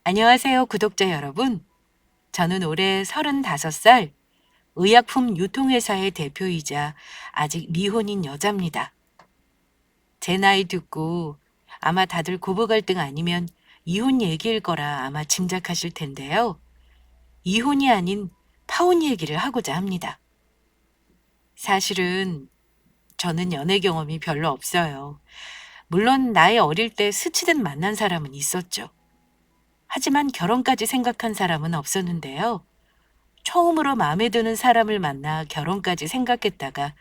안녕하세요, 구독자 여러분. 저는 올해 35살 의약품 유통회사의 대표이자 아직 미혼인 여자입니다. 제 나이 듣고 아마 다들 고부 갈등 아니면 이혼 얘기일 거라 아마 짐작하실 텐데요. 이혼이 아닌 파혼 얘기를 하고자 합니다. 사실은 저는 연애 경험이 별로 없어요. 물론 나이 어릴 때 스치듯 만난 사람은 있었죠. 하지만 결혼까지 생각한 사람은 없었는데요. 처음으로 마음에 드는 사람을 만나 결혼까지 생각했다가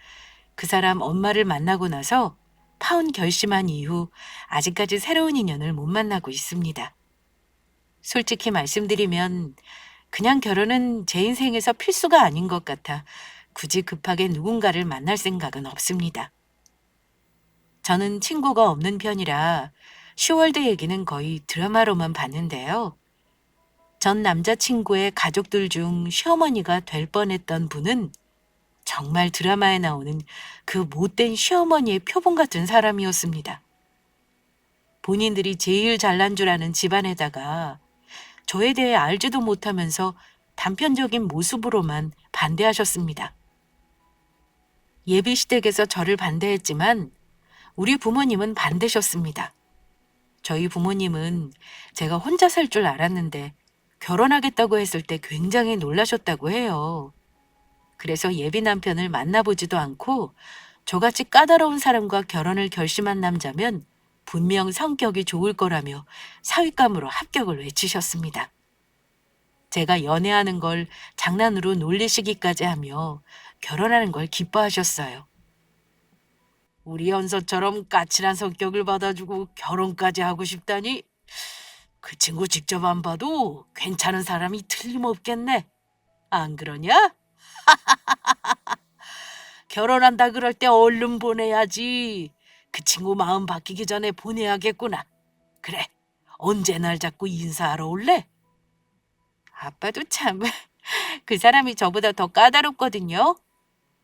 그 사람 엄마를 만나고 나서 파혼 결심한 이후 아직까지 새로운 인연을 못 만나고 있습니다. 솔직히 말씀드리면 그냥 결혼은 제 인생에서 필수가 아닌 것 같아 굳이 급하게 누군가를 만날 생각은 없습니다. 저는 친구가 없는 편이라 슈월드 얘기는 거의 드라마로만 봤는데요. 전 남자친구의 가족들 중 시어머니가 될 뻔했던 분은 정말 드라마에 나오는 그 못된 시어머니의 표본 같은 사람이었습니다. 본인들이 제일 잘난 줄 아는 집안에다가 저에 대해 알지도 못하면서 단편적인 모습으로만 반대하셨습니다. 예비 시댁에서 저를 반대했지만 우리 부모님은 반대셨습니다. 저희 부모님은 제가 혼자 살 줄 알았는데 결혼하겠다고 했을 때 굉장히 놀라셨다고 해요. 그래서 예비 남편을 만나보지도 않고 저같이 까다로운 사람과 결혼을 결심한 남자면 분명 성격이 좋을 거라며 사윗감으로 합격을 외치셨습니다. 제가 연애하는 걸 장난으로 놀리시기까지 하며 결혼하는 걸 기뻐하셨어요. 우리 연서처럼 까칠한 성격을 받아주고 결혼까지 하고 싶다니 그 친구 직접 안 봐도 괜찮은 사람이 틀림없겠네. 안 그러냐? 결혼한다 그럴 때 얼른 보내야지. 그 친구 마음 바뀌기 전에 보내야겠구나. 그래, 언제 날 잡고 인사하러 올래? 아빠도 참, 그 사람이 저보다 더 까다롭거든요.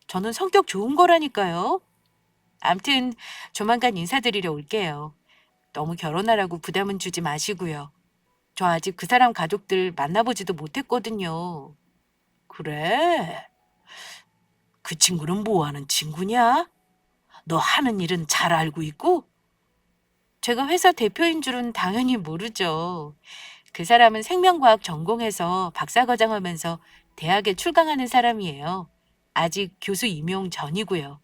저는 성격 좋은 거라니까요. 암튼 조만간 인사드리러 올게요. 너무 결혼하라고 부담은 주지 마시고요. 저 아직 그 사람 가족들 만나보지도 못했거든요. 그래? 그 친구는 뭐 하는 친구냐? 너 하는 일은 잘 알고 있고? 제가 회사 대표인 줄은 당연히 모르죠. 그 사람은 생명과학 전공해서 박사과정 하면서 대학에 출강하는 사람이에요. 아직 교수 임용 전이고요.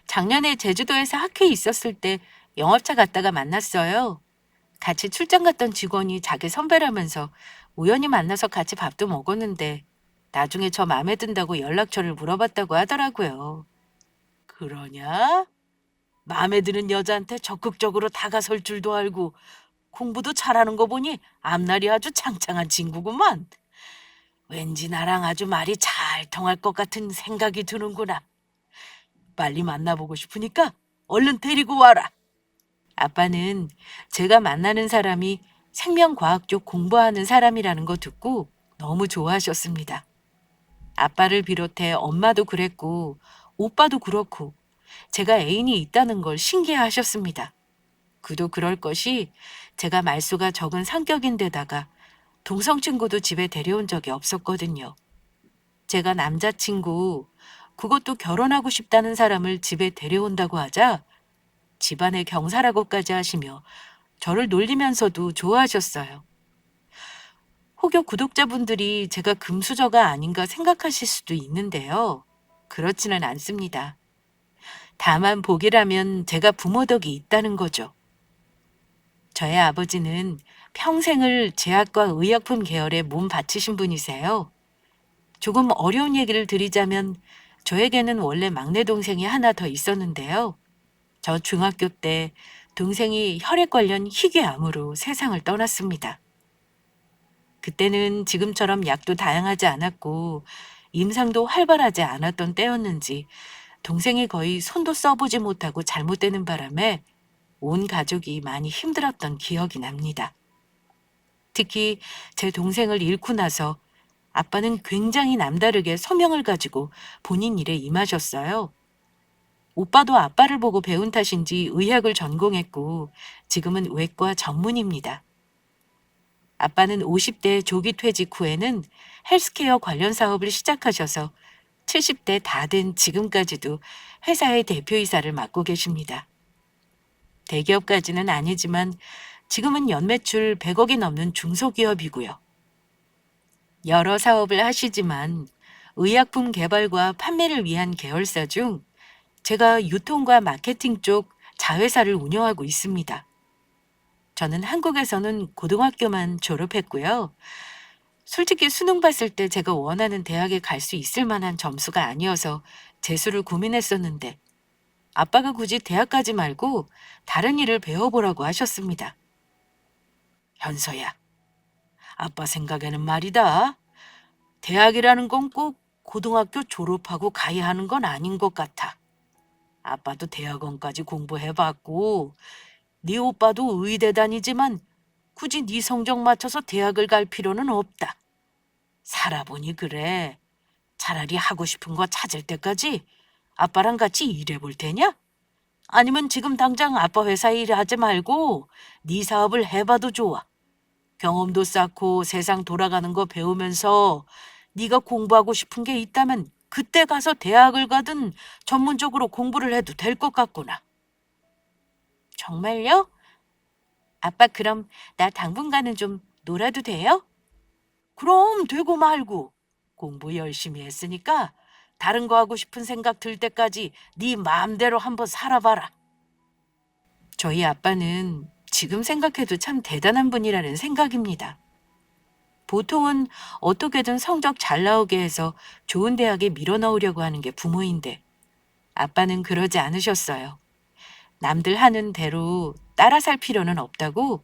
작년에 제주도에서 학회에 있었을 때 영업차 갔다가 만났어요. 같이 출장 갔던 직원이 자기 선배라면서 우연히 만나서 같이 밥도 먹었는데 나중에 저 마음에 든다고 연락처를 물어봤다고 하더라고요. 그러냐? 마음에 드는 여자한테 적극적으로 다가설 줄도 알고 공부도 잘하는 거 보니 앞날이 아주 창창한 친구구만. 왠지 나랑 아주 말이 잘 통할 것 같은 생각이 드는구나. 빨리 만나보고 싶으니까 얼른 데리고 와라. 아빠는 제가 만나는 사람이 생명과학 쪽 공부하는 사람이라는 거 듣고 너무 좋아하셨습니다. 아빠를 비롯해 엄마도 그랬고 오빠도 그렇고 제가 애인이 있다는 걸 신기해하셨습니다. 그도 그럴 것이 제가 말수가 적은 성격인데다가 동성 친구도 집에 데려온 적이 없었거든요. 제가 남자친구, 그것도 결혼하고 싶다는 사람을 집에 데려온다고 하자 집안의 경사라고까지 하시며 저를 놀리면서도 좋아하셨어요. 혹여 구독자분들이 제가 금수저가 아닌가 생각하실 수도 있는데요. 그렇지는 않습니다. 다만 복이라면 제가 부모 덕이 있다는 거죠. 저의 아버지는 평생을 제약과 의약품 계열에 몸 바치신 분이세요. 조금 어려운 얘기를 드리자면 저에게는 원래 막내 동생이 하나 더 있었는데요. 저 중학교 때 동생이 혈액 관련 희귀암으로 세상을 떠났습니다. 그때는 지금처럼 약도 다양하지 않았고 임상도 활발하지 않았던 때였는지 동생이 거의 손도 써보지 못하고 잘못되는 바람에 온 가족이 많이 힘들었던 기억이 납니다. 특히 제 동생을 잃고 나서 아빠는 굉장히 남다르게 소명을 가지고 본인 일에 임하셨어요. 오빠도 아빠를 보고 배운 탓인지 의학을 전공했고 지금은 외과 전문입니다. 아빠는 50대 조기 퇴직 후에는 헬스케어 관련 사업을 시작하셔서 70대 다 된 지금까지도 회사의 대표이사를 맡고 계십니다. 대기업까지는 아니지만 지금은 연매출 100억이 넘는 중소기업이고요. 여러 사업을 하시지만 의약품 개발과 판매를 위한 계열사 중 제가 유통과 마케팅 쪽 자회사를 운영하고 있습니다. 저는 한국에서는 고등학교만 졸업했고요. 솔직히 수능 봤을 때 제가 원하는 대학에 갈 수 있을 만한 점수가 아니어서 재수를 고민했었는데 아빠가 굳이 대학 가지 말고 다른 일을 배워보라고 하셨습니다. 현서야, 아빠 생각에는 말이다. 대학이라는 건 꼭 고등학교 졸업하고 가야 하는 건 아닌 것 같아. 아빠도 대학원까지 공부해봤고 네 오빠도 의대 다니지만 굳이 네 성적 맞춰서 대학을 갈 필요는 없다. 살아보니 그래. 차라리 하고 싶은 거 찾을 때까지 아빠랑 같이 일해볼 테냐? 아니면 지금 당장 아빠 회사에 일하지 말고 네 사업을 해봐도 좋아. 경험도 쌓고 세상 돌아가는 거 배우면서 네가 공부하고 싶은 게 있다면 그때 가서 대학을 가든 전문적으로 공부를 해도 될 것 같구나. 정말요? 아빠 그럼 나 당분간은 좀 놀아도 돼요? 그럼 되고 말고. 공부 열심히 했으니까 다른 거 하고 싶은 생각 들 때까지 네 마음대로 한번 살아봐라. 저희 아빠는 지금 생각해도 참 대단한 분이라는 생각입니다. 보통은 어떻게든 성적 잘 나오게 해서 좋은 대학에 밀어넣으려고 하는 게 부모인데 아빠는 그러지 않으셨어요. 남들 하는 대로 따라 살 필요는 없다고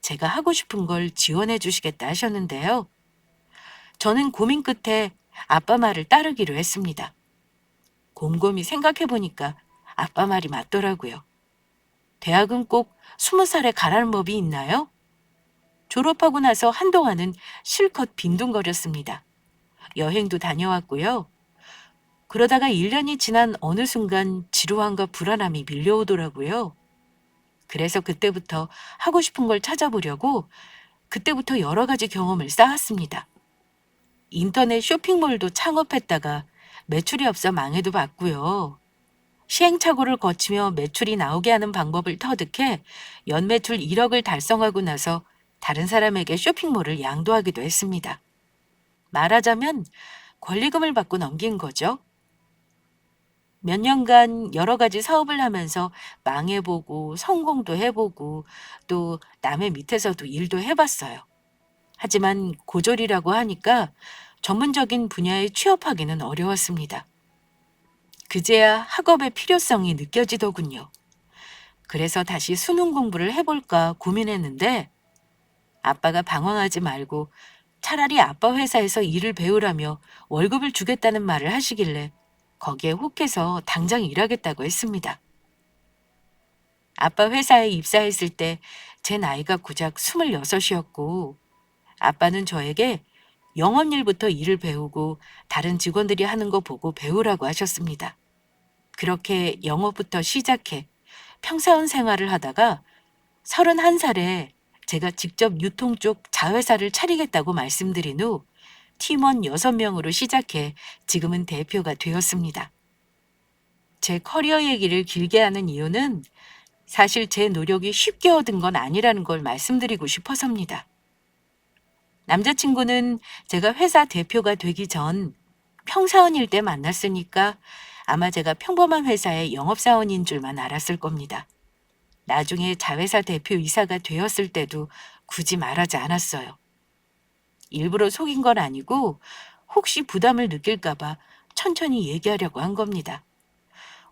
제가 하고 싶은 걸 지원해 주시겠다 하셨는데요. 저는 고민 끝에 아빠 말을 따르기로 했습니다. 곰곰이 생각해 보니까 아빠 말이 맞더라고요. 대학은 꼭 20살에 가라는 법이 있나요? 졸업하고 나서 한동안은 실컷 빈둥거렸습니다. 여행도 다녀왔고요. 그러다가 1년이 지난 어느 순간 지루함과 불안함이 밀려오더라고요. 그래서 그때부터 하고 싶은 걸 찾아보려고 그때부터 여러 가지 경험을 쌓았습니다. 인터넷 쇼핑몰도 창업했다가 매출이 없어 망해도 봤고요. 시행착오를 거치며 매출이 나오게 하는 방법을 터득해 연매출 1억을 달성하고 나서 다른 사람에게 쇼핑몰을 양도하기도 했습니다. 말하자면 권리금을 받고 넘긴 거죠. 몇 년간 여러 가지 사업을 하면서 망해보고 성공도 해보고 또 남의 밑에서도 일도 해봤어요. 하지만 고졸이라고 하니까 전문적인 분야에 취업하기는 어려웠습니다. 그제야 학업의 필요성이 느껴지더군요. 그래서 다시 수능 공부를 해볼까 고민했는데 아빠가 방황하지 말고 차라리 아빠 회사에서 일을 배우라며 월급을 주겠다는 말을 하시길래 거기에 혹해서 당장 일하겠다고 했습니다. 아빠 회사에 입사했을 때 제 나이가 고작 26이었고 아빠는 저에게 영업일부터 일을 배우고 다른 직원들이 하는 거 보고 배우라고 하셨습니다. 그렇게 영업부터 시작해 평사원 생활을 하다가 31살에 제가 직접 유통 쪽 자회사를 차리겠다고 말씀드린 후 팀원 6명으로 시작해 지금은 대표가 되었습니다. 제 커리어 얘기를 길게 하는 이유는 사실 제 노력이 쉽게 얻은 건 아니라는 걸 말씀드리고 싶어서입니다. 남자친구는 제가 회사 대표가 되기 전 평사원일 때 만났으니까 아마 제가 평범한 회사의 영업사원인 줄만 알았을 겁니다. 나중에 자회사 대표이사가 되었을 때도 굳이 말하지 않았어요. 일부러 속인 건 아니고 혹시 부담을 느낄까봐 천천히 얘기하려고 한 겁니다.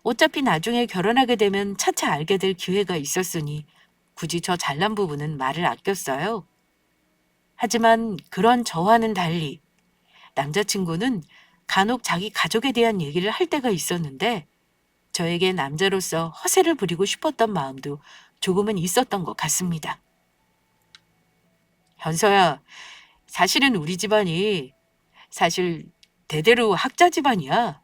어차피 나중에 결혼하게 되면 차차 알게 될 기회가 있었으니 굳이 저 잘난 부분은 말을 아꼈어요. 하지만 그런 저와는 달리 남자친구는 간혹 자기 가족에 대한 얘기를 할 때가 있었는데 저에게 남자로서 허세를 부리고 싶었던 마음도 조금은 있었던 것 같습니다. 현서야, 사실은 우리 집안이 사실 대대로 학자 집안이야.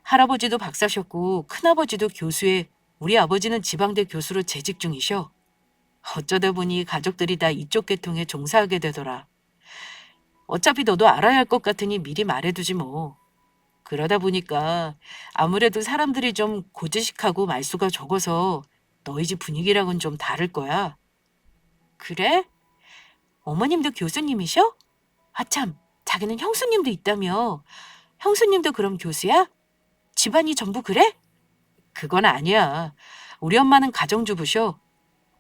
할아버지도 박사셨고 큰아버지도 교수에 우리 아버지는 지방대 교수로 재직 중이셔. 어쩌다 보니 가족들이 다 이쪽 계통에 종사하게 되더라. 어차피 너도 알아야 할 것 같으니 미리 말해두지 뭐. 그러다 보니까 아무래도 사람들이 좀 고지식하고 말수가 적어서 너희 집 분위기랑은 좀 다를 거야. 그래? 어머님도 교수님이셔? 아참, 자기는 형수님도 있다며. 형수님도 그럼 교수야? 집안이 전부 그래? 그건 아니야. 우리 엄마는 가정주부셔.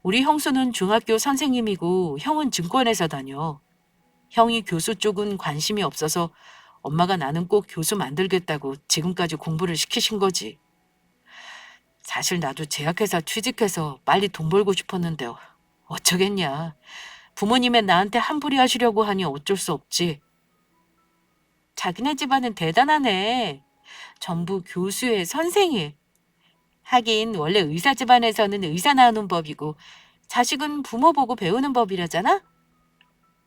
우리 형수는 중학교 선생님이고 형은 증권회사 다녀. 형이 교수 쪽은 관심이 없어서 엄마가 나는 꼭 교수 만들겠다고 지금까지 공부를 시키신 거지. 사실 나도 제약회사 취직해서 빨리 돈 벌고 싶었는데 어쩌겠냐. 부모님의 나한테 한풀이 하시려고 하니 어쩔 수 없지. 자기네 집안은 대단하네. 전부 교수에 선생이. 하긴 원래 의사 집안에서는 의사 나오는 법이고 자식은 부모 보고 배우는 법이라잖아?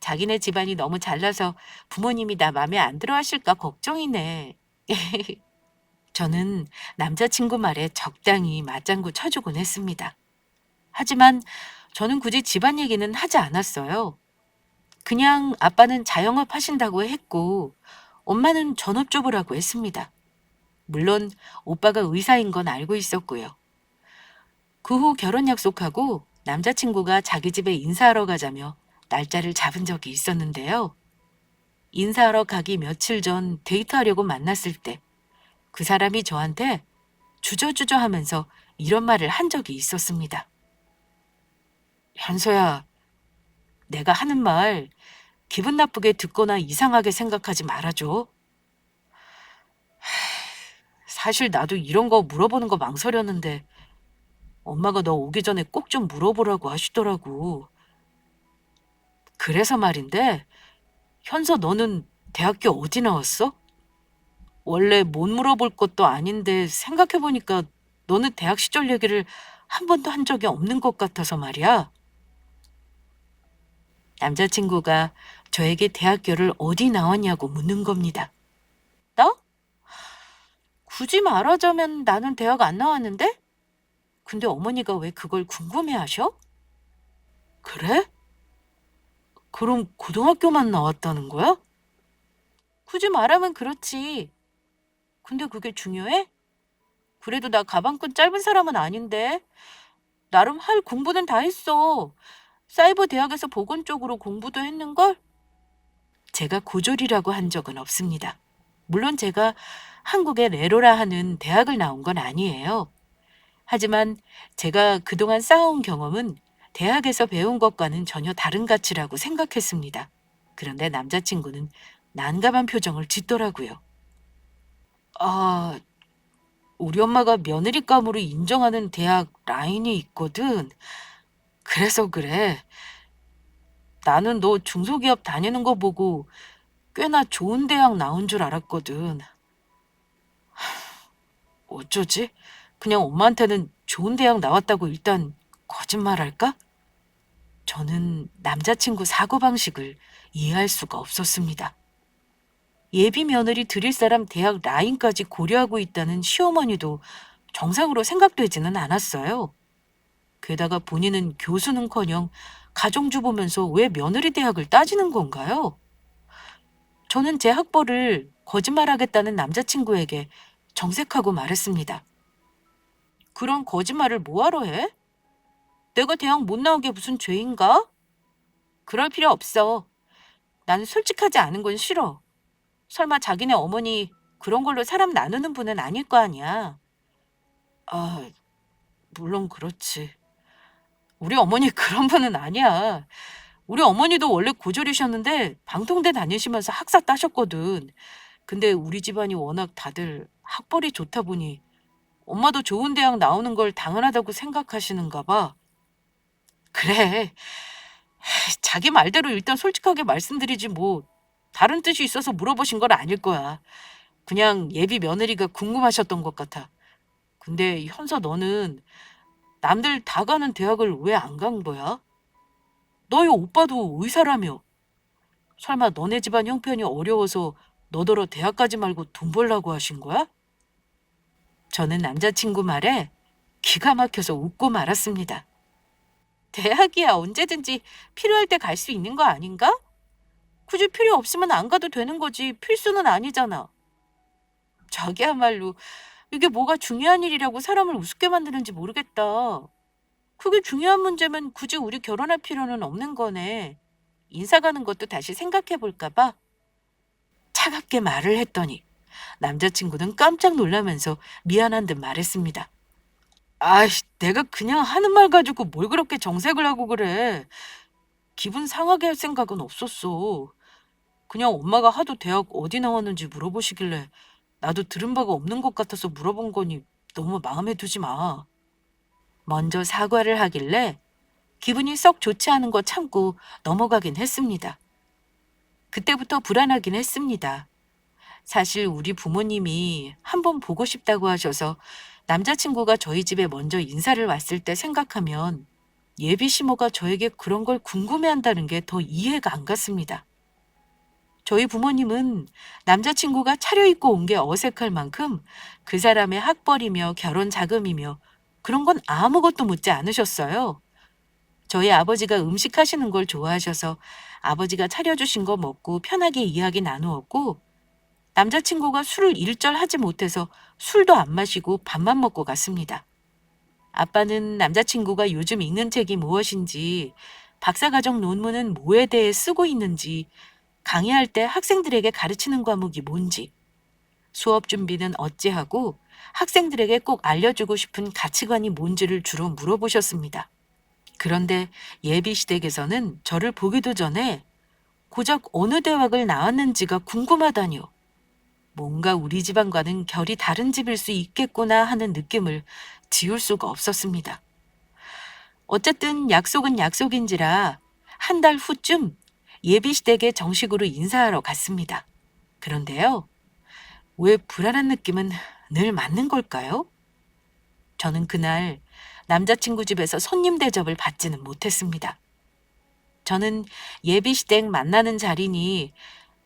자기네 집안이 너무 잘나서 부모님이 나 맘에 안 들어 하실까 걱정이네. 저는 남자친구 말에 적당히 맞장구 쳐주곤 했습니다. 하지만 저는 굳이 집안 얘기는 하지 않았어요. 그냥 아빠는 자영업 하신다고 했고 엄마는 전업주부라고 했습니다. 물론 오빠가 의사인 건 알고 있었고요. 그 후 결혼 약속하고 남자친구가 자기 집에 인사하러 가자며 날짜를 잡은 적이 있었는데요. 인사하러 가기 며칠 전 데이트하려고 만났을 때 그 사람이 저한테 주저주저 하면서 이런 말을 한 적이 있었습니다. 현서야, 내가 하는 말 기분 나쁘게 듣거나 이상하게 생각하지 말아줘. 사실 나도 이런 거 물어보는 거 망설였는데 엄마가 너 오기 전에 꼭 좀 물어보라고 하시더라고. 그래서 말인데, 현서 너는 대학교 어디 나왔어? 원래 못 물어볼 것도 아닌데 생각해보니까 너는 대학 시절 얘기를 한 번도 한 적이 없는 것 같아서 말이야. 남자친구가 저에게 대학교를 어디 나왔냐고 묻는 겁니다. 나? 굳이 말하자면 나는 대학 안 나왔는데? 근데 어머니가 왜 그걸 궁금해 하셔? 그래? 그럼 고등학교만 나왔다는 거야? 굳이 말하면 그렇지. 근데 그게 중요해? 그래도 나 가방끈 짧은 사람은 아닌데. 나름 할 공부는 다 했어. 사이버 대학에서 보건 쪽으로 공부도 했는걸? 제가 고졸이라고 한 적은 없습니다. 물론 제가 한국의 레로라 하는 대학을 나온 건 아니에요. 하지만 제가 그동안 쌓아온 경험은 대학에서 배운 것과는 전혀 다른 가치라고 생각했습니다. 그런데 남자친구는 난감한 표정을 짓더라고요. 아, 우리 엄마가 며느리감으로 인정하는 대학 라인이 있거든. 그래서 그래. 나는 너 중소기업 다니는 거 보고 꽤나 좋은 대학 나온 줄 알았거든. 어쩌지? 그냥 엄마한테는 좋은 대학 나왔다고 일단 거짓말할까? 저는 남자친구 사고방식을 이해할 수가 없었습니다. 예비 며느리 드릴 사람 대학 라인까지 고려하고 있다는 시어머니도 정상으로 생각되지는 않았어요. 게다가 본인은 교수는커녕 가정주부면서 왜 며느리 대학을 따지는 건가요? 저는 제 학벌을 거짓말하겠다는 남자친구에게 정색하고 말했습니다. 그런 거짓말을 뭐하러 해? 내가 대학 못 나온 게 무슨 죄인가? 그럴 필요 없어. 나는 솔직하지 않은 건 싫어. 설마 자기네 어머니 그런 걸로 사람 나누는 분은 아닐 거 아니야. 아, 물론 그렇지. 우리 어머니 그런 분은 아니야. 우리 어머니도 원래 고졸이셨는데 방통대 다니시면서 학사 따셨거든. 근데 우리 집안이 워낙 다들 학벌이 좋다 보니 엄마도 좋은 대학 나오는 걸 당연하다고 생각하시는가 봐. 그래. 자기 말대로 일단 솔직하게 말씀드리지 뭐 다른 뜻이 있어서 물어보신 건 아닐 거야. 그냥 예비 며느리가 궁금하셨던 것 같아. 근데 현서 너는 남들 다 가는 대학을 왜 안 간 거야? 너희 오빠도 의사라며. 설마 너네 집안 형편이 어려워서 너더러 대학 가지 말고 돈 벌라고 하신 거야? 저는 남자친구 말에 기가 막혀서 웃고 말았습니다. 대학이야 언제든지 필요할 때 갈 수 있는 거 아닌가? 굳이 필요 없으면 안 가도 되는 거지 필수는 아니잖아. 자기야말로 이게 뭐가 중요한 일이라고 사람을 우습게 만드는지 모르겠다. 그게 중요한 문제면 굳이 우리 결혼할 필요는 없는 거네. 인사 가는 것도 다시 생각해 볼까 봐. 차갑게 말을 했더니 남자친구는 깜짝 놀라면서 미안한 듯 말했습니다. 아이씨, 내가 그냥 하는 말 가지고 뭘 그렇게 정색을 하고 그래. 기분 상하게 할 생각은 없었어. 그냥 엄마가 하도 대학 어디 나왔는지 물어보시길래 나도 들은 바가 없는 것 같아서 물어본 거니 너무 마음에 두지 마. 먼저 사과를 하길래 기분이 썩 좋지 않은 거 참고 넘어가긴 했습니다. 그때부터 불안하긴 했습니다. 사실 우리 부모님이 한번 보고 싶다고 하셔서 남자친구가 저희 집에 먼저 인사를 왔을 때 생각하면 예비 시모가 저에게 그런 걸 궁금해한다는 게 더 이해가 안 갔습니다. 저희 부모님은 남자친구가 차려입고 온 게 어색할 만큼 그 사람의 학벌이며 결혼 자금이며 그런 건 아무것도 묻지 않으셨어요. 저희 아버지가 음식 하시는 걸 좋아하셔서 아버지가 차려주신 거 먹고 편하게 이야기 나누었고 남자친구가 술을 일절 하지 못해서 술도 안 마시고 밥만 먹고 갔습니다. 아빠는 남자친구가 요즘 읽는 책이 무엇인지, 박사과정 논문은 뭐에 대해 쓰고 있는지, 강의할 때 학생들에게 가르치는 과목이 뭔지, 수업 준비는 어찌하고 학생들에게 꼭 알려주고 싶은 가치관이 뭔지를 주로 물어보셨습니다. 그런데 예비 시댁에서는 저를 보기도 전에 고작 어느 대학을 나왔는지가 궁금하다니요. 뭔가 우리 집안과는 결이 다른 집일 수 있겠구나 하는 느낌을 지울 수가 없었습니다. 어쨌든 약속은 약속인지라 한 달 후쯤 예비시댁에 정식으로 인사하러 갔습니다. 그런데요, 왜 불안한 느낌은 늘 맞는 걸까요? 저는 그날 남자친구 집에서 손님 대접을 받지는 못했습니다. 저는 예비시댁 만나는 자리니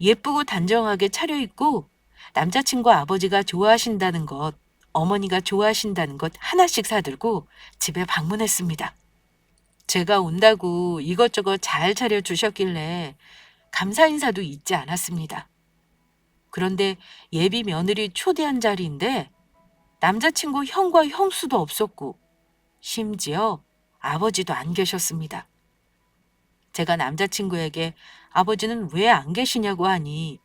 예쁘고 단정하게 차려입고 남자친구 아버지가 좋아하신다는 것, 어머니가 좋아하신다는 것 하나씩 사들고 집에 방문했습니다. 제가 온다고 이것저것 잘 차려주셨길래 감사 인사도 잊지 않았습니다. 그런데 예비 며느리 초대한 자리인데 남자친구 형과 형수도 없었고 심지어 아버지도 안 계셨습니다. 제가 남자친구에게 아버지는 왜 안 계시냐고 하니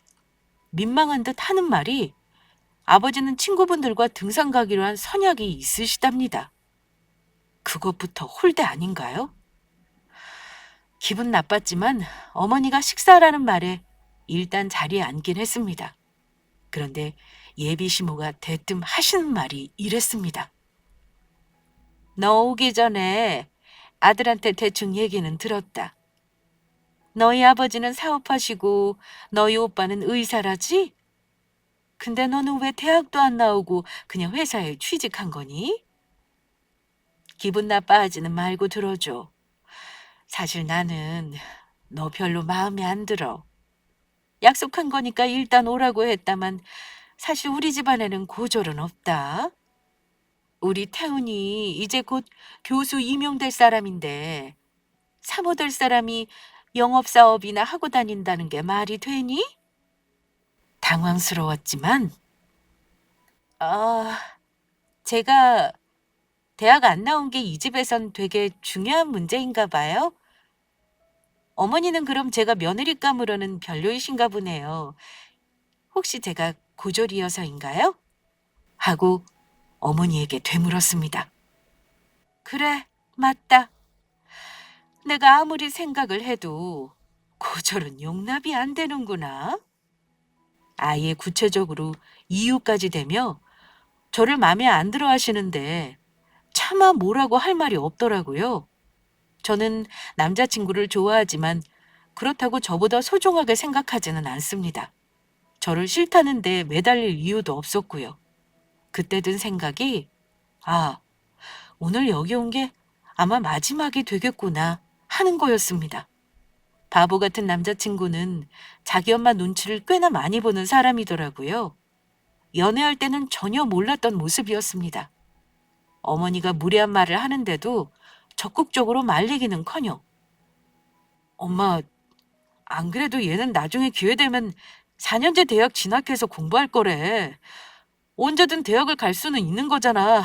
민망한 듯 하는 말이 아버지는 친구분들과 등산 가기로 한 선약이 있으시답니다. 그것부터 홀대 아닌가요? 기분 나빴지만 어머니가 식사라는 말에 일단 자리에 앉긴 했습니다. 그런데 예비 시모가 대뜸 하시는 말이 이랬습니다. 너 오기 전에 아들한테 대충 얘기는 들었다. 너희 아버지는 사업하시고 너희 오빠는 의사라지? 근데 너는 왜 대학도 안 나오고 그냥 회사에 취직한 거니? 기분 나빠하지는 말고 들어줘. 사실 나는 너 별로 마음에 안 들어. 약속한 거니까 일단 오라고 했다만 사실 우리 집안에는 고졸은 없다. 우리 태훈이 이제 곧 교수 임용될 사람인데 사모 될 사람이 영업사업이나 하고 다닌다는 게 말이 되니? 당황스러웠지만 제가 대학 안 나온 게 이 집에선 되게 중요한 문제인가 봐요. 어머니는 그럼 제가 며느리감으로는 별로이신가 보네요. 혹시 제가 고졸이어서인가요? 하고 어머니에게 되물었습니다. 그래, 맞다. 내가 아무리 생각을 해도 고졸은 용납이 안 되는구나. 아예 구체적으로 이유까지 대며 저를 마음에 안 들어 하시는데 차마 뭐라고 할 말이 없더라고요. 저는 남자친구를 좋아하지만 그렇다고 저보다 소중하게 생각하지는 않습니다. 저를 싫다는데 매달릴 이유도 없었고요. 그때 든 생각이 오늘 여기 온 게 아마 마지막이 되겠구나 하는 거였습니다. 바보 같은 남자친구는 자기 엄마 눈치를 꽤나 많이 보는 사람이더라고요. 연애할 때는 전혀 몰랐던 모습이었습니다. 어머니가 무례한 말을 하는데도 적극적으로 말리기는커녕 엄마, 안 그래도 얘는 나중에 기회 되면 4년제 대학 진학해서 공부할 거래. 언제든 대학을 갈 수는 있는 거잖아.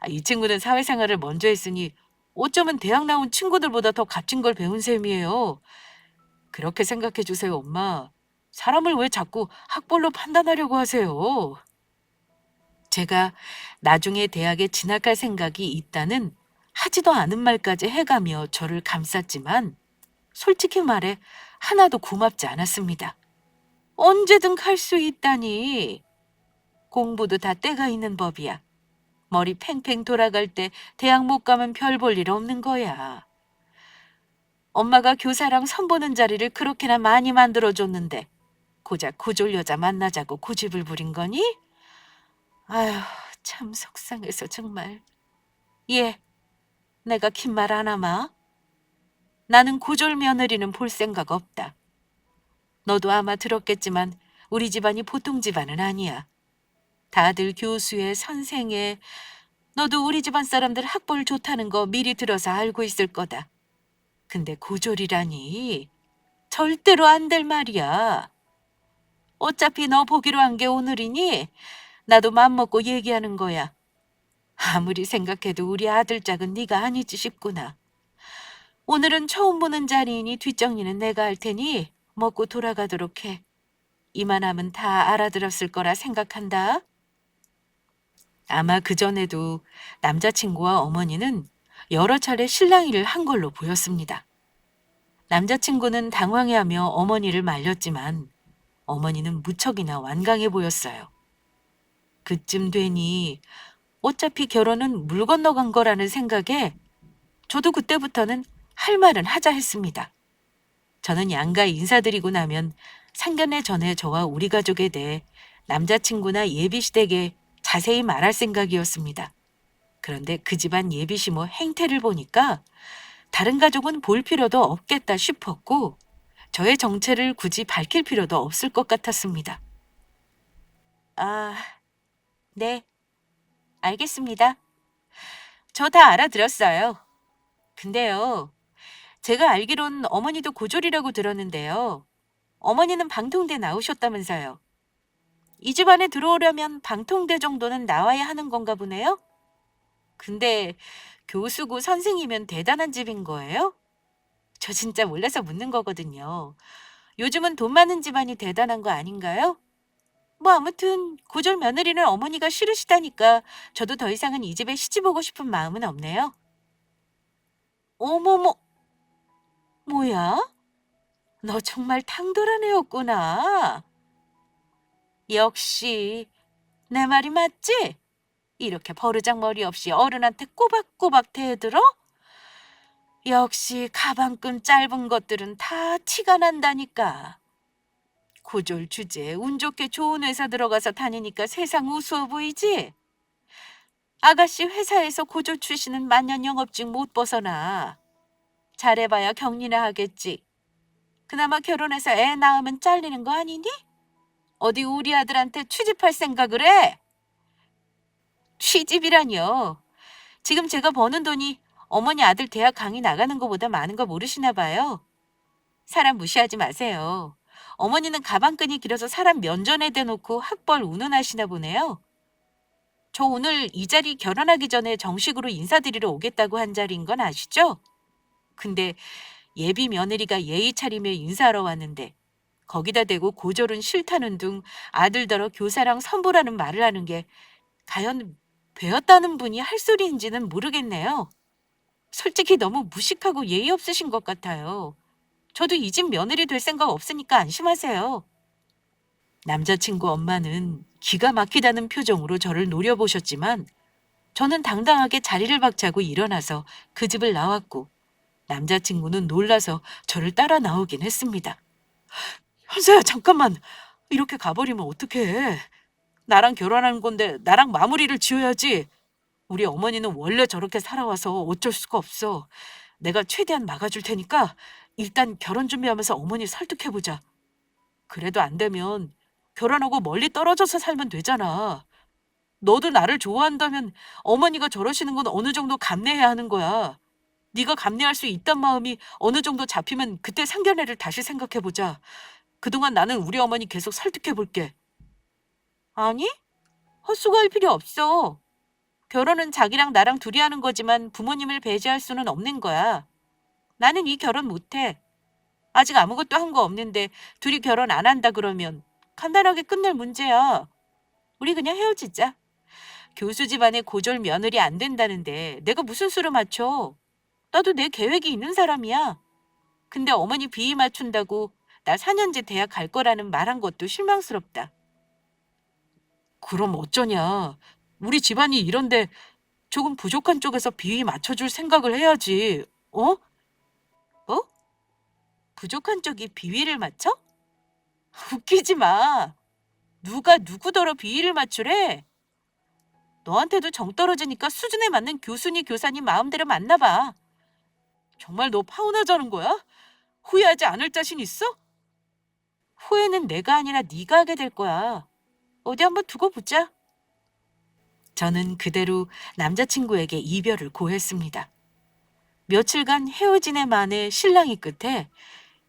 이 친구는 사회생활을 먼저 했으니 어쩌면 대학 나온 친구들보다 더 값진 걸 배운 셈이에요. 그렇게 생각해 주세요, 엄마. 사람을 왜 자꾸 학벌로 판단하려고 하세요? 제가 나중에 대학에 진학할 생각이 있다는 하지도 않은 말까지 해가며 저를 감쌌지만 솔직히 말해 하나도 고맙지 않았습니다. 언제든 갈 수 있다니. 공부도 다 때가 있는 법이야. 머리 팽팽 돌아갈 때 대학 못 가면 별 볼 일 없는 거야. 엄마가 교사랑 선보는 자리를 그렇게나 많이 만들어줬는데 고작 고졸 여자 만나자고 고집을 부린 거니? 아휴, 참 속상해서 정말. 예, 내가 긴 말 안 하마? 나는 고졸 며느리는 볼 생각 없다. 너도 아마 들었겠지만 우리 집안이 보통 집안은 아니야. 다들 교수에 선생에 너도 우리 집안 사람들 학벌 좋다는 거 미리 들어서 알고 있을 거다. 근데 고졸이라니 절대로 안 될 말이야. 어차피 너 보기로 한 게 오늘이니 나도 맘먹고 얘기하는 거야. 아무리 생각해도 우리 아들짝은 네가 아니지 싶구나. 오늘은 처음 보는 자리이니 뒷정리는 내가 할 테니 먹고 돌아가도록 해. 이만하면 다 알아들었을 거라 생각한다. 아마 그전에도 남자친구와 어머니는 여러 차례 실랑이를 한 걸로 보였습니다. 남자친구는 당황해하며 어머니를 말렸지만 어머니는 무척이나 완강해 보였어요. 그쯤 되니 어차피 결혼은 물 건너간 거라는 생각에 저도 그때부터는 할 말은 하자 했습니다. 저는 양가 인사드리고 나면 상견례 전에 저와 우리 가족에 대해 남자친구나 예비시댁에 자세히 말할 생각이었습니다. 그런데 그 집안 예비시모 행태를 보니까 다른 가족은 볼 필요도 없겠다 싶었고 저의 정체를 굳이 밝힐 필요도 없을 것 같았습니다. 아, 네, 알겠습니다. 저 다 알아들었어요. 근데요, 제가 알기론 어머니도 고졸이라고 들었는데요. 어머니는 방통대 나오셨다면서요. 이 집안에 들어오려면 방통대 정도는 나와야 하는 건가 보네요? 근데 교수고 선생이면 대단한 집인 거예요? 저 진짜 몰라서 묻는 거거든요. 요즘은 돈 많은 집안이 대단한 거 아닌가요? 뭐 아무튼 고졸 며느리는 어머니가 싫으시다니까 저도 더 이상은 이 집에 시집 오고 싶은 마음은 없네요. 어머머, 뭐야? 너 정말 탕돌한 애였구나. 역시 내 말이 맞지? 이렇게 버르장머리 없이 어른한테 꼬박꼬박 대들어? 역시 가방끈 짧은 것들은 다 티가 난다니까. 고졸 주제에 운 좋게 좋은 회사 들어가서 다니니까 세상 우스워 보이지? 아가씨 회사에서 고졸 출신은 만년 영업직 못 벗어나. 잘해봐야 격리나 하겠지. 그나마 결혼해서 애 낳으면 잘리는 거 아니니? 어디 우리 아들한테 취집할 생각을 해? 취집이라뇨. 지금 제가 버는 돈이 어머니 아들 대학 강의 나가는 것보다 많은 거 모르시나 봐요. 사람 무시하지 마세요. 어머니는 가방끈이 길어서 사람 면전에 대놓고 학벌 운운하시나 보네요. 저 오늘 이 자리 결혼하기 전에 정식으로 인사드리러 오겠다고 한 자리인 건 아시죠? 근데 예비 며느리가 예의 차리며 인사하러 왔는데 거기다 대고 고졸은 싫다는 둥 아들더러 교사랑 선보라는 말을 하는 게 과연 배웠다는 분이 할 소리인지는 모르겠네요. 솔직히 너무 무식하고 예의 없으신 것 같아요. 저도 이 집 며느리 될 생각 없으니까 안심하세요. 남자친구 엄마는 기가 막히다는 표정으로 저를 노려보셨지만 저는 당당하게 자리를 박차고 일어나서 그 집을 나왔고 남자친구는 놀라서 저를 따라 나오긴 했습니다. 현서야, 잠깐만. 이렇게 가버리면 어떡해. 나랑 결혼한 건데 나랑 마무리를 지어야지. 우리 어머니는 원래 저렇게 살아와서 어쩔 수가 없어. 내가 최대한 막아줄 테니까 일단 결혼 준비하면서 어머니 설득해보자. 그래도 안 되면 결혼하고 멀리 떨어져서 살면 되잖아. 너도 나를 좋아한다면 어머니가 저러시는 건 어느 정도 감내해야 하는 거야. 네가 감내할 수 있단 마음이 어느 정도 잡히면 그때 상견례를 다시 생각해보자. 그동안 나는 우리 어머니 계속 설득해볼게. 아니, 헛수고할 필요 없어. 결혼은 자기랑 나랑 둘이 하는 거지만 부모님을 배제할 수는 없는 거야. 나는 이 결혼 못해. 아직 아무것도 한 거 없는데 둘이 결혼 안 한다 그러면 간단하게 끝낼 문제야. 우리 그냥 헤어지자. 교수 집안에 고졸 며느리 안 된다는데 내가 무슨 수를 맞춰. 나도 내 계획이 있는 사람이야. 근데 어머니 비위 맞춘다고 나 4년제 대학 갈 거라는 말한 것도 실망스럽다. 그럼 어쩌냐. 우리 집안이 이런데 조금 부족한 쪽에서 비위 맞춰줄 생각을 해야지. 어? 뭐? 부족한 쪽이 비위를 맞춰? 웃기지 마. 누가 누구더러 비위를 맞추래? 너한테도 정 떨어지니까 수준에 맞는 교수님 교사님 마음대로 만나봐. 정말 너 파혼하자는 거야? 후회하지 않을 자신 있어? 후회는 내가 아니라 네가 하게 될 거야. 어디 한번 두고 보자. 저는 그대로 남자친구에게 이별을 고했습니다. 며칠간 헤어지네 만에 실랑이 끝에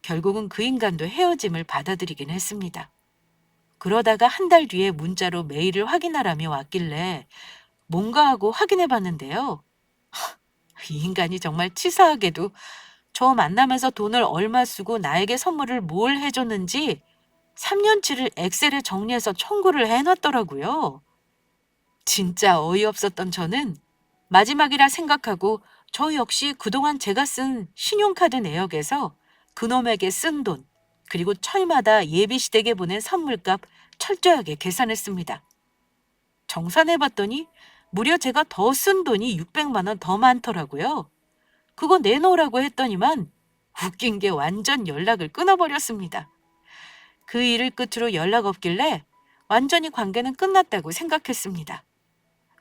결국은 그 인간도 헤어짐을 받아들이긴 했습니다. 그러다가 한 달 뒤에 문자로 메일을 확인하라며 왔길래 뭔가 하고 확인해 봤는데요. 이 인간이 정말 치사하게도 저 만나면서 돈을 얼마 쓰고 나에게 선물을 뭘 해줬는지 3년치를 엑셀에 정리해서 청구를 해놨더라고요. 진짜 어이없었던 저는 마지막이라 생각하고 저 역시 그동안 제가 쓴 신용카드 내역에서 그놈에게 쓴 돈, 그리고 철마다 예비시댁에 보낸 선물값 철저하게 계산했습니다. 정산해봤더니 무려 제가 더 쓴 돈이 600만 원 더 많더라고요. 그거 내놓으라고 했더니만 웃긴 게 완전 연락을 끊어버렸습니다. 그 일을 끝으로 연락 없길래 완전히 관계는 끝났다고 생각했습니다.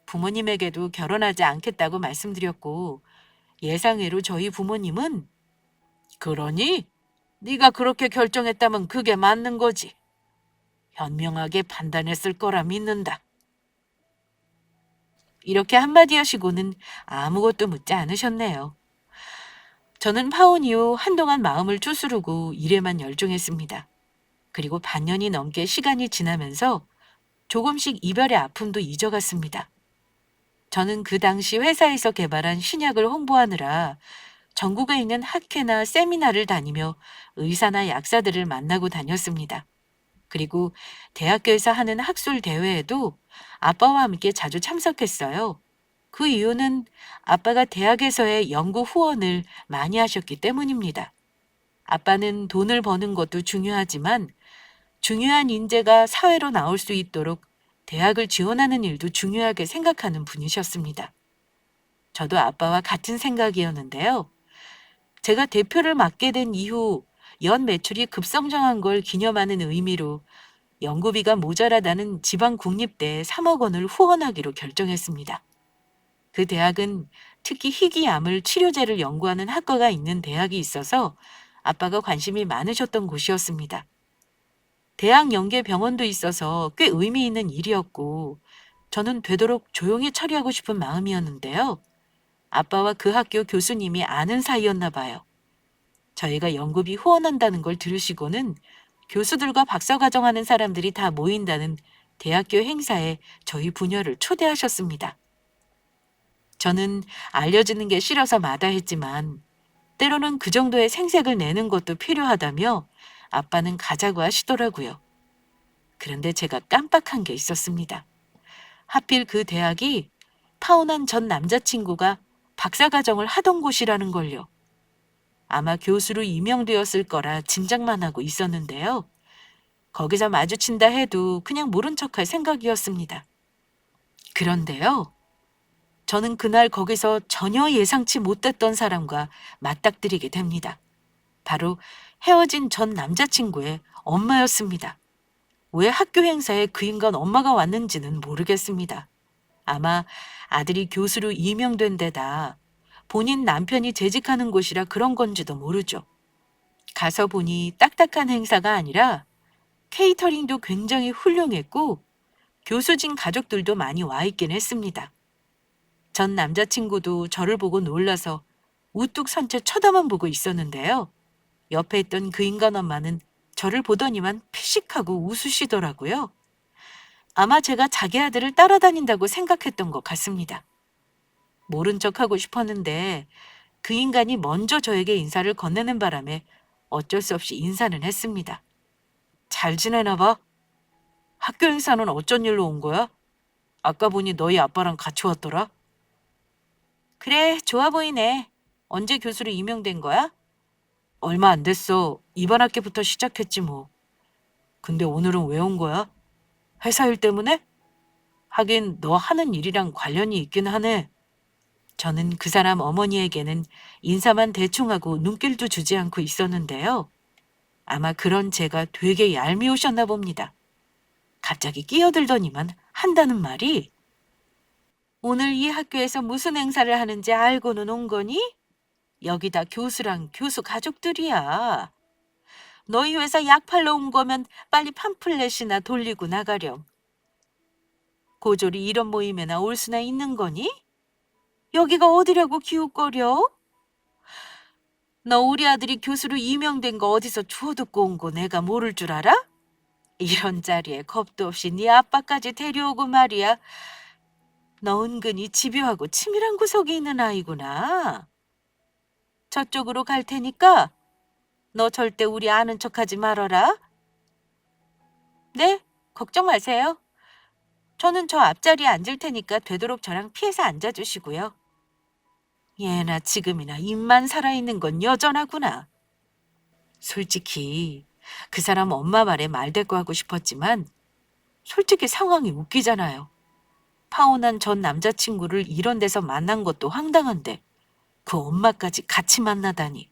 부모님에게도 결혼하지 않겠다고 말씀드렸고 예상외로 저희 부모님은 그러니 네가 그렇게 결정했다면 그게 맞는 거지. 현명하게 판단했을 거라 믿는다. 이렇게 한마디 하시고는 아무것도 묻지 않으셨네요. 저는 파혼 이후 한동안 마음을 추스르고 일에만 열중했습니다. 그리고 반년이 넘게 시간이 지나면서 조금씩 이별의 아픔도 잊어갔습니다. 저는 그 당시 회사에서 개발한 신약을 홍보하느라 전국에 있는 학회나 세미나를 다니며 의사나 약사들을 만나고 다녔습니다. 그리고 대학교에서 하는 학술 대회에도 아빠와 함께 자주 참석했어요. 그 이유는 아빠가 대학에서의 연구 후원을 많이 하셨기 때문입니다. 아빠는 돈을 버는 것도 중요하지만 중요한 인재가 사회로 나올 수 있도록 대학을 지원하는 일도 중요하게 생각하는 분이셨습니다. 저도 아빠와 같은 생각이었는데요. 제가 대표를 맡게 된 이후 연 매출이 급성장한 걸 기념하는 의미로 연구비가 모자라다는 지방 국립대에 3억 원을 후원하기로 결정했습니다. 그 대학은 특히 희귀암을 치료제를 연구하는 학과가 있는 대학이 있어서 아빠가 관심이 많으셨던 곳이었습니다. 대학 연계 병원도 있어서 꽤 의미 있는 일이었고 저는 되도록 조용히 처리하고 싶은 마음이었는데요. 아빠와 그 학교 교수님이 아는 사이였나 봐요. 저희가 연구비 후원한다는 걸 들으시고는 교수들과 박사과정하는 사람들이 다 모인다는 대학교 행사에 저희 부녀를 초대하셨습니다. 저는 알려지는 게 싫어서 마다했지만 때로는 그 정도의 생색을 내는 것도 필요하다며 아빠는 가자고 하시더라고요. 그런데 제가 깜빡한 게 있었습니다. 하필 그 대학이 파혼한 전 남자친구가 박사과정을 하던 곳이라는 걸요. 아마 교수로 임명되었을 거라 짐작만 하고 있었는데요. 거기서 마주친다 해도 그냥 모른 척할 생각이었습니다. 그런데요. 저는 그날 거기서 전혀 예상치 못했던 사람과 맞닥뜨리게 됩니다. 바로 헤어진 전 남자친구의 엄마였습니다. 왜 학교 행사에 그 인간 엄마가 왔는지는 모르겠습니다. 아마 아들이 교수로 임명된 데다 본인 남편이 재직하는 곳이라 그런 건지도 모르죠. 가서 보니 딱딱한 행사가 아니라 케이터링도 굉장히 훌륭했고 교수진 가족들도 많이 와 있긴 했습니다. 전 남자친구도 저를 보고 놀라서 우뚝 선 채 쳐다만 보고 있었는데요. 옆에 있던 그 인간 엄마는 저를 보더니만 피식하고 웃으시더라고요. 아마 제가 자기 아들을 따라다닌다고 생각했던 것 같습니다. 모른 척하고 싶었는데 그 인간이 먼저 저에게 인사를 건네는 바람에 어쩔 수 없이 인사는 했습니다. 잘 지내나 봐? 학교 행사는 어쩐 일로 온 거야? 아까 보니 너희 아빠랑 같이 왔더라? 그래, 좋아 보이네. 언제 교수로 임용된 거야? 얼마 안 됐어. 이번 학기부터 시작했지 뭐. 근데 오늘은 왜 온 거야? 회사 일 때문에? 하긴 너 하는 일이랑 관련이 있긴 하네. 저는 그 사람 어머니에게는 인사만 대충 하고 눈길도 주지 않고 있었는데요. 아마 그런 제가 되게 얄미우셨나 봅니다. 갑자기 끼어들더니만 한다는 말이 오늘 이 학교에서 무슨 행사를 하는지 알고는 온 거니? 여기 다 교수랑 교수 가족들이야. 너희 회사 약 팔러 온 거면 빨리 팜플렛이나 돌리고 나가렴. 고졸이 이런 모임에나 올 수나 있는 거니? 여기가 어디라고 기웃거려? 너 우리 아들이 교수로 임명된 거 어디서 주워 듣고 온 거 내가 모를 줄 알아? 이런 자리에 겁도 없이 네 아빠까지 데려오고 말이야. 너 은근히 집요하고 치밀한 구석이 있는 아이구나. 저쪽으로 갈 테니까 너 절대 우리 아는 척하지 말어라. 네, 걱정 마세요. 저는 저 앞자리에 앉을 테니까 되도록 저랑 피해서 앉아주시고요. 예나 지금이나 입만 살아있는 건 여전하구나. 솔직히 그 사람 엄마 말에 말대꾸하고 싶었지만 솔직히 상황이 웃기잖아요. 파혼한 전 남자친구를 이런 데서 만난 것도 황당한데 그 엄마까지 같이 만나다니.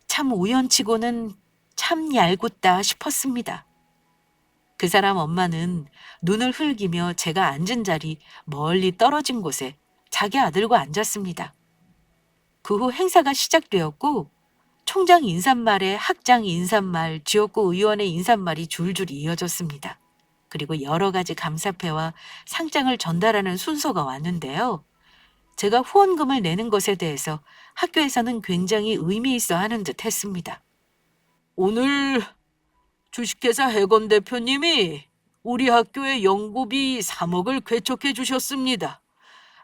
참 우연치고는 참 얄궂다 싶었습니다. 그 사람 엄마는 눈을 흘기며 제가 앉은 자리 멀리 떨어진 곳에 자기 아들과 앉았습니다. 그 후 행사가 시작되었고 총장 인사말에 학장 인사말, 지역구 의원의 인사말이 줄줄이 이어졌습니다. 그리고 여러 가지 감사패와 상장을 전달하는 순서가 왔는데요. 제가 후원금을 내는 것에 대해서 학교에서는 굉장히 의미 있어 하는 듯 했습니다. 오늘 주식회사 해건 대표님이 우리 학교의 연구비 3억을 괴촉해 주셨습니다.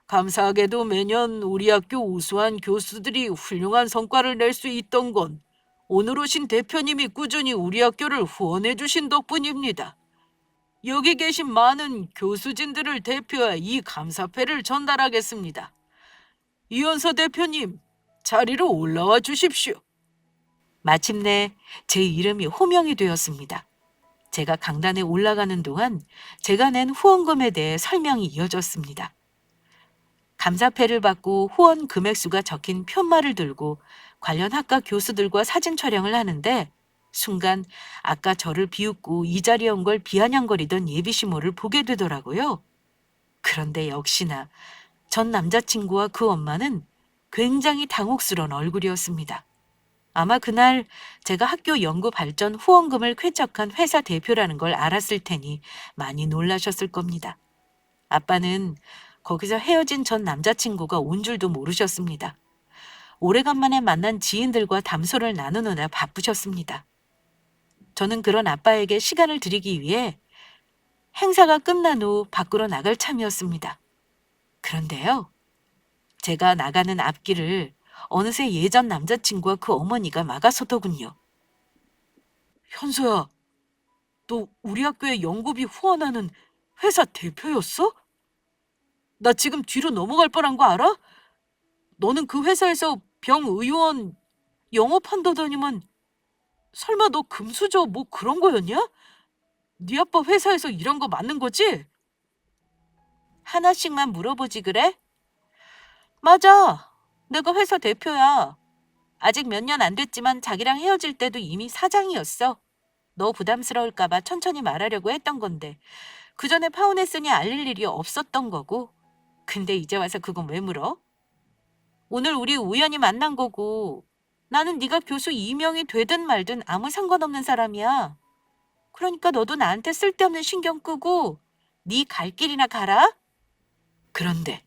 감사하게도 매년 우리 학교 우수한 교수들이 훌륭한 성과를 낼 수 있던 건 오늘 오신 대표님이 꾸준히 우리 학교를 후원해 주신 덕분입니다. 여기 계신 많은 교수진들을 대표해 이 감사패를 전달하겠습니다. 이현서 대표님, 자리로 올라와 주십시오. 마침내 제 이름이 호명이 되었습니다. 제가 강단에 올라가는 동안 제가 낸 후원금에 대해 설명이 이어졌습니다. 감사패를 받고 후원 금액수가 적힌 편말을 들고 관련 학과 교수들과 사진 촬영을 하는데 순간 아까 저를 비웃고 이 자리에 온 걸 비아냥거리던 예비시모를 보게 되더라고요. 그런데 역시나 전 남자친구와 그 엄마는 굉장히 당혹스러운 얼굴이었습니다. 아마 그날 제가 학교 연구 발전 후원금을 쾌척한 회사 대표라는 걸 알았을 테니 많이 놀라셨을 겁니다. 아빠는 거기서 헤어진 전 남자친구가 온 줄도 모르셨습니다. 오래간만에 만난 지인들과 담소를 나누느라 바쁘셨습니다. 저는 그런 아빠에게 시간을 드리기 위해 행사가 끝난 후 밖으로 나갈 참이었습니다. 그런데요, 제가 나가는 앞길을 어느새 예전 남자친구와 그 어머니가 막아서더군요. 현서야, 너 우리 학교에 연구비 후원하는 회사 대표였어? 나 지금 뒤로 넘어갈 뻔한 거 알아? 너는 그 회사에서 병의원 영업한다더니만 설마 너 금수저 뭐 그런 거였냐? 네 아빠 회사에서 일한 거 맞는 거지? 하나씩만 물어보지 그래? 맞아. 내가 회사 대표야. 아직 몇 년 안 됐지만 자기랑 헤어질 때도 이미 사장이었어. 너 부담스러울까 봐 천천히 말하려고 했던 건데 그 전에 파혼했으니 알릴 일이 없었던 거고. 근데 이제 와서 그건 왜 물어? 오늘 우리 우연히 만난 거고 나는 네가 교수 임명이 되든 말든 아무 상관없는 사람이야. 그러니까 너도 나한테 쓸데없는 신경 끄고 네 갈 길이나 가라. 그런데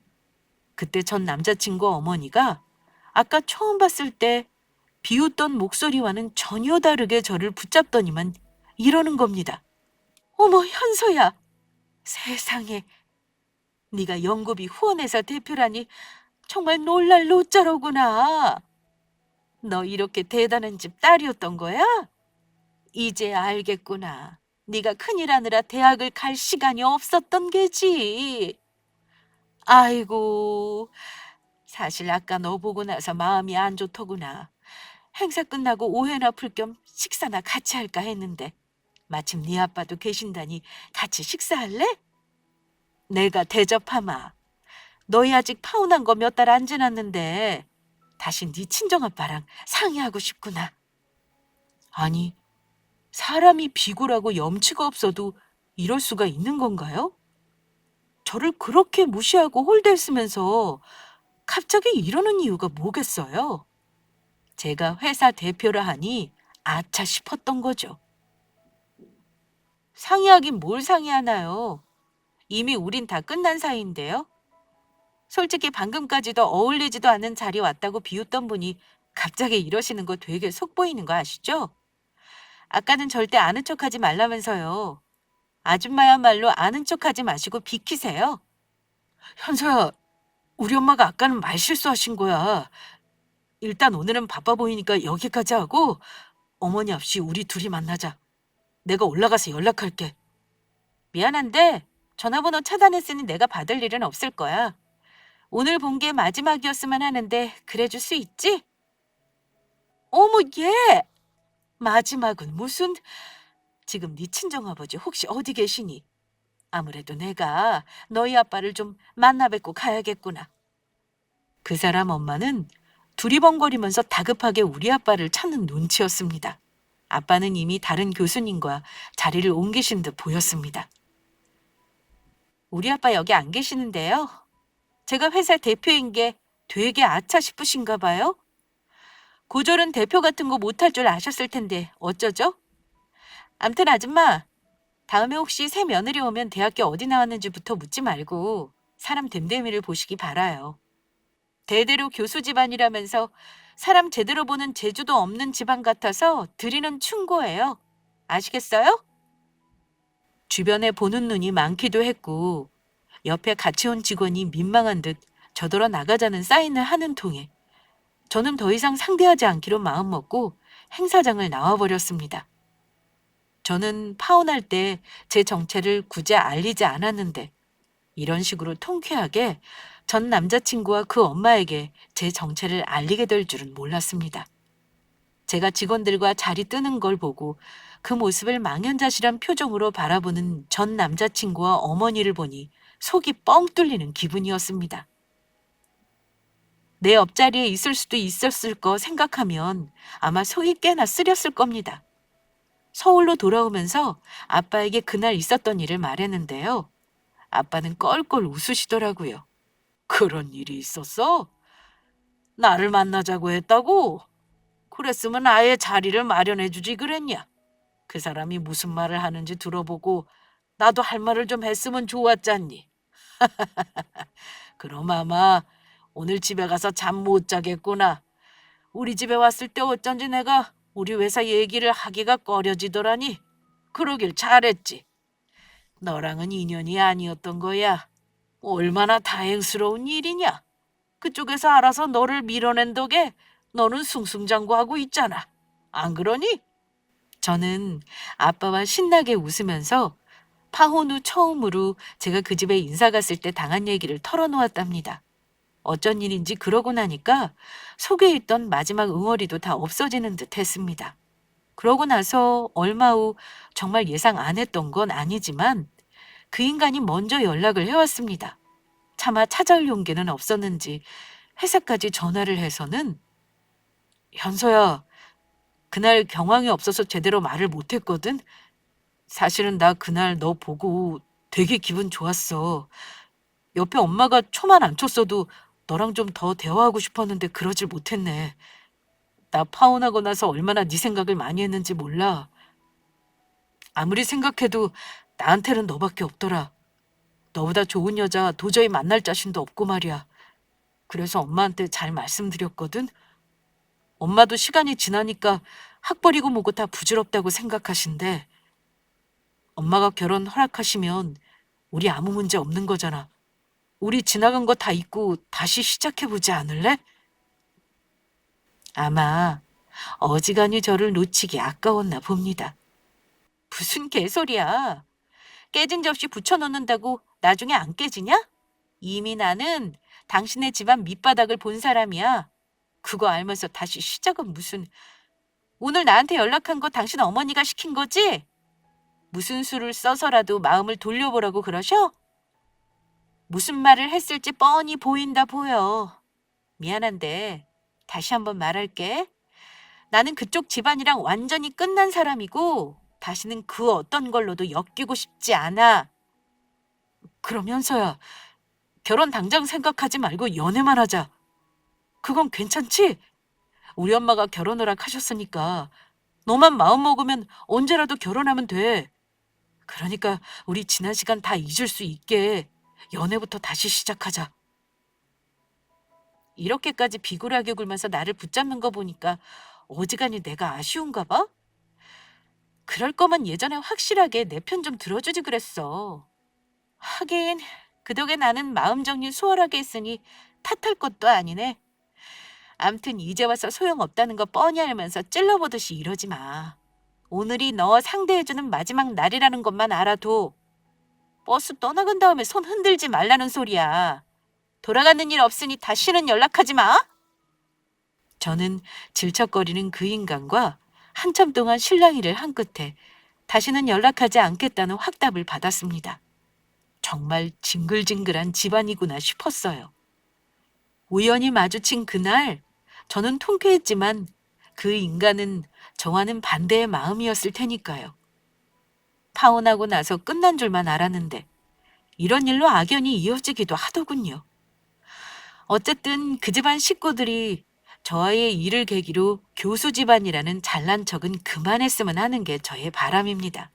그때 전 남자친구 어머니가 아까 처음 봤을 때 비웃던 목소리와는 전혀 다르게 저를 붙잡더니만 이러는 겁니다. 어머, 현서야. 세상에, 네가 영구비 후원회사 대표라니 정말 놀랄 노자로구나. 너 이렇게 대단한 집 딸이었던 거야? 이제 알겠구나. 네가 큰일 하느라 대학을 갈 시간이 없었던 게지. 아이고, 사실 아까 너 보고 나서 마음이 안 좋더구나. 행사 끝나고 오해나 풀 겸 식사나 같이 할까 했는데 마침 네 아빠도 계신다니 같이 식사할래? 내가 대접하마. 너희 아직 파혼한 거 몇 달 안 지났는데 다시 네 친정아빠랑 상의하고 싶구나. 아니, 사람이 비굴하고 염치가 없어도 이럴 수가 있는 건가요? 저를 그렇게 무시하고 홀대했으면서 갑자기 이러는 이유가 뭐겠어요? 제가 회사 대표라 하니 아차 싶었던 거죠. 상의하긴 뭘 상의하나요? 이미 우린 다 끝난 사이인데요. 솔직히 방금까지도 어울리지도 않은 자리 왔다고 비웃던 분이 갑자기 이러시는 거 되게 속 보이는 거 아시죠? 아까는 절대 아는 척하지 말라면서요. 아줌마야말로 아는 척하지 마시고 비키세요. 현서야, 우리 엄마가 아까는 말실수하신 거야. 일단 오늘은 바빠 보이니까 여기까지 하고 어머니 없이 우리 둘이 만나자. 내가 올라가서 연락할게. 미안한데 전화번호 차단했으니 내가 받을 일은 없을 거야. 오늘 본 게 마지막이었으면 하는데 그래줄 수 있지? 어머, 얘! 마지막은 무슨... 지금 네 친정아버지 혹시 어디 계시니? 아무래도 내가 너희 아빠를 좀 만나 뵙고 가야겠구나. 그 사람 엄마는 두리번거리면서 다급하게 우리 아빠를 찾는 눈치였습니다. 아빠는 이미 다른 교수님과 자리를 옮기신 듯 보였습니다. 우리 아빠 여기 안 계시는데요. 제가 회사 대표인 게 되게 아차 싶으신가 봐요. 고졸은 대표 같은 거 못할 줄 아셨을 텐데 어쩌죠? 암튼 아줌마, 다음에 혹시 새 며느리 오면 대학교 어디 나왔는지부터 묻지 말고 사람 됨됨이를 보시기 바라요. 대대로 교수 집안이라면서 사람 제대로 보는 재주도 없는 집안 같아서 드리는 충고예요. 아시겠어요? 주변에 보는 눈이 많기도 했고 옆에 같이 온 직원이 민망한 듯 저더러 나가자는 사인을 하는 통에 저는 더 이상 상대하지 않기로 마음먹고 행사장을 나와버렸습니다. 저는 파혼할 때 제 정체를 굳이 알리지 않았는데 이런 식으로 통쾌하게 전 남자친구와 그 엄마에게 제 정체를 알리게 될 줄은 몰랐습니다. 제가 직원들과 자리 뜨는 걸 보고 그 모습을 망연자실한 표정으로 바라보는 전 남자친구와 어머니를 보니 속이 뻥 뚫리는 기분이었습니다. 내 옆자리에 있을 수도 있었을 거 생각하면 아마 속이 꽤나 쓰렸을 겁니다. 서울로 돌아오면서 아빠에게 그날 있었던 일을 말했는데요. 아빠는 껄껄 웃으시더라고요. 그런 일이 있었어? 나를 만나자고 했다고? 그랬으면 아예 자리를 마련해주지 그랬냐? 그 사람이 무슨 말을 하는지 들어보고 나도 할 말을 좀 했으면 좋았잖니. 그럼 아마 오늘 집에 가서 잠 못 자겠구나. 우리 집에 왔을 때 어쩐지 내가 우리 회사 얘기를 하기가 꺼려지더라니. 그러길 잘했지. 너랑은 인연이 아니었던 거야. 얼마나 다행스러운 일이냐. 그쪽에서 알아서 너를 밀어낸 덕에 너는 승승장구하고 있잖아. 안 그러니? 저는 아빠와 신나게 웃으면서 파혼 후 처음으로 제가 그 집에 인사 갔을 때 당한 얘기를 털어놓았답니다. 어쩐 일인지 그러고 나니까 속에 있던 마지막 응어리도 다 없어지는 듯 했습니다. 그러고 나서 얼마 후 정말 예상 안 했던 건 아니지만 그 인간이 먼저 연락을 해왔습니다. 차마 찾아올 용기는 없었는지 회사까지 전화를 해서는 현서야, 그날 경황이 없어서 제대로 말을 못했거든. 사실은 나 그날 너 보고 되게 기분 좋았어. 옆에 엄마가 초만 안 쳤어도 너랑 좀 더 대화하고 싶었는데 그러질 못했네. 나 파혼하고 나서 얼마나 네 생각을 많이 했는지 몰라. 아무리 생각해도 나한테는 너밖에 없더라. 너보다 좋은 여자 도저히 만날 자신도 없고 말이야. 그래서 엄마한테 잘 말씀드렸거든. 엄마도 시간이 지나니까 학 버리고 뭐고 다 부질없다고 생각하신대. 엄마가 결혼 허락하시면 우리 아무 문제 없는 거잖아. 우리 지나간 거 다 잊고 다시 시작해보지 않을래? 아마 어지간히 저를 놓치기 아까웠나 봅니다. 무슨 개소리야. 깨진 접시 붙여놓는다고 나중에 안 깨지냐? 이미 나는 당신의 집안 밑바닥을 본 사람이야. 그거 알면서 다시 시작은 무슨... 오늘 나한테 연락한 거 당신 어머니가 시킨 거지? 무슨 수를 써서라도 마음을 돌려보라고 그러셔? 무슨 말을 했을지 뻔히 보인다 보여. 미안한데 다시 한번 말할게. 나는 그쪽 집안이랑 완전히 끝난 사람이고 다시는 그 어떤 걸로도 엮이고 싶지 않아. 그러면서야 결혼 당장 생각하지 말고 연애만 하자. 그건 괜찮지? 우리 엄마가 결혼을 하셨으니까 너만 마음 먹으면 언제라도 결혼하면 돼. 그러니까 우리 지난 시간 다 잊을 수 있게 연애부터 다시 시작하자. 이렇게까지 비굴하게 굴면서 나를 붙잡는 거 보니까 어지간히 내가 아쉬운가 봐? 그럴 거면 예전에 확실하게 내 편 좀 들어주지 그랬어. 하긴 그 덕에 나는 마음 정리 수월하게 했으니 탓할 것도 아니네. 암튼 이제 와서 소용없다는 거 뻔히 알면서 찔러보듯이 이러지 마. 오늘이 너 상대해주는 마지막 날이라는 것만 알아도 버스 떠나간 다음에 손 흔들지 말라는 소리야. 돌아가는 일 없으니 다시는 연락하지 마. 저는 질척거리는 그 인간과 한참 동안 실랑이를 한 끝에 다시는 연락하지 않겠다는 확답을 받았습니다. 정말 징글징글한 집안이구나 싶었어요. 우연히 마주친 그날 저는 통쾌했지만 그 인간은 저와는 반대의 마음이었을 테니까요. 파혼하고 나서 끝난 줄만 알았는데 이런 일로 악연이 이어지기도 하더군요. 어쨌든 그 집안 식구들이 저와의 일을 계기로 교수 집안이라는 잘난 척은 그만했으면 하는 게 저의 바람입니다.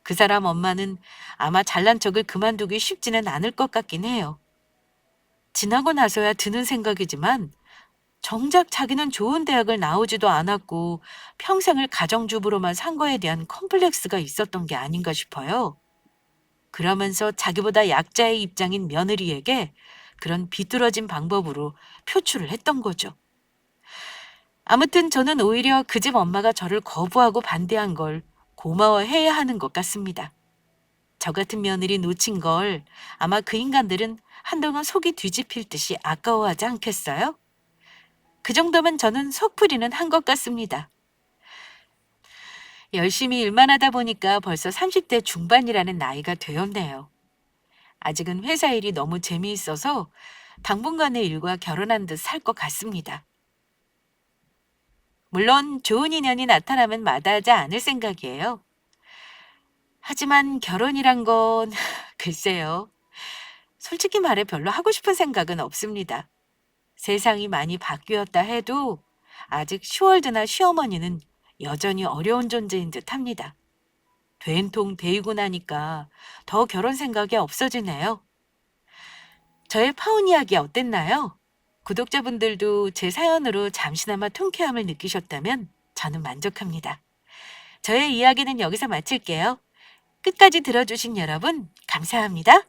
그 사람 엄마는 아마 잘난 척을 그만두기 쉽지는 않을 것 같긴 해요. 지나고 나서야 드는 생각이지만 정작 자기는 좋은 대학을 나오지도 않았고 평생을 가정주부로만 산 거에 대한 컴플렉스가 있었던 게 아닌가 싶어요. 그러면서 자기보다 약자의 입장인 며느리에게 그런 비뚤어진 방법으로 표출을 했던 거죠. 아무튼 저는 오히려 그 집 엄마가 저를 거부하고 반대한 걸 고마워해야 하는 것 같습니다. 저 같은 며느리 놓친 걸 아마 그 인간들은 한동안 속이 뒤집힐 듯이 아까워하지 않겠어요? 그 정도면 저는 속풀이는 한 것 같습니다. 열심히 일만 하다 보니까 벌써 30대 중반이라는 나이가 되었네요. 아직은 회사 일이 너무 재미있어서 당분간의 일과 결혼한 듯 살 것 같습니다. 물론 좋은 인연이 나타나면 마다하지 않을 생각이에요. 하지만 결혼이란 건 글쎄요. 솔직히 말해 별로 하고 싶은 생각은 없습니다. 세상이 많이 바뀌었다 해도 아직 슈월드나 시어머니는 여전히 어려운 존재인 듯 합니다. 된통 데이고 나니까 더 결혼 생각이 없어지네요. 저의 파혼 이야기 어땠나요? 구독자분들도 제 사연으로 잠시나마 통쾌함을 느끼셨다면 저는 만족합니다. 저의 이야기는 여기서 마칠게요. 끝까지 들어주신 여러분 감사합니다.